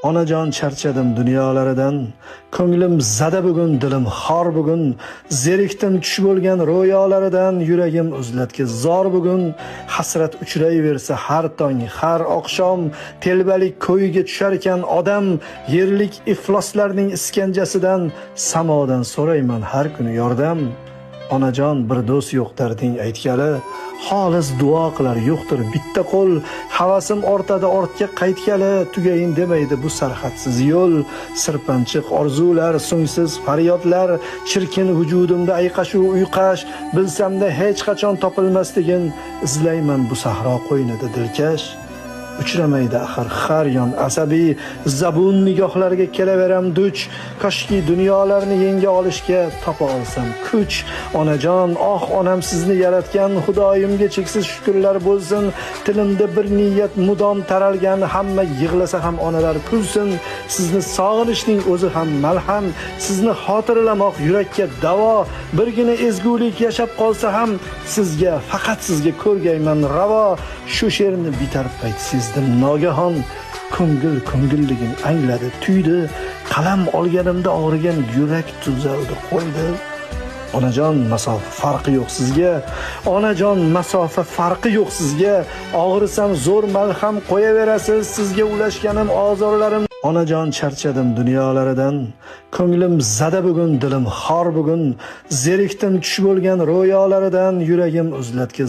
Onajon charchadim dunyolaridan, ko'nglim zada bugun, dilim xor bugun, zerikdim tush bo'lgan ro'yolaridan, yuragim uzlatga zor bugun, hasrat uchrayversa har tong, har oqshom, telbalik ko'yiga tushar ekan odam, yerlik ifloslarning iskanjasidan, samodan so'rayman har kuni yordam. Onajon bir do'st yo'q darding aytgani, xolis duo qilar yo'qdir bitta qo'l, havasim ortadi ortga qaytgani, tugayin demaydi bu sarhadsiz yo'l. Sirpanchiq orzular, so'ngsiz faryodlar, chirkin vujudimda ayqashuv uyqash, bilsamda hech qachon topilmasligin, izlayman bu sahro qo'ynida dilkash. Uchramaydi axir har yon asabiy, zabun nigohlarga kelaveram duch, koshki dunyolarni yenga olishga topa olsam kuch. Onajon, oh onam sizni yaratgan, xudoyimga cheksiz shukrlar bo'lsin. Tilimda bir niyat mudom taralgan, hamma yig'lasa ham onalar kulsin. Sizni sog'inishning o'zi ham malham, sizni xotirlamoq yurakka davo. Birgina ezgulik yashab qolsa ham sizga, faqat sizga ko'rgayman ravo. Shu she'rni bitar payt sezdim nogahon, ko'ngilligim angladi, tuydi. Qalam olganimda og'rigan yurak tuzaldi, qo'ydi. Onajon, masofa farqi yo'q sizga. Onajon, masofa farqi yo'q sizga. Og'risam zo'r malham qo'yaverasiz, sizga ulashganim ozorlarim. Onajon, charchadim dunyolaridan, ko'nglim zada bugun, dilim xor bugun, zerikdim tush bo'lgan ro'yolaridan, yuragim uzlatga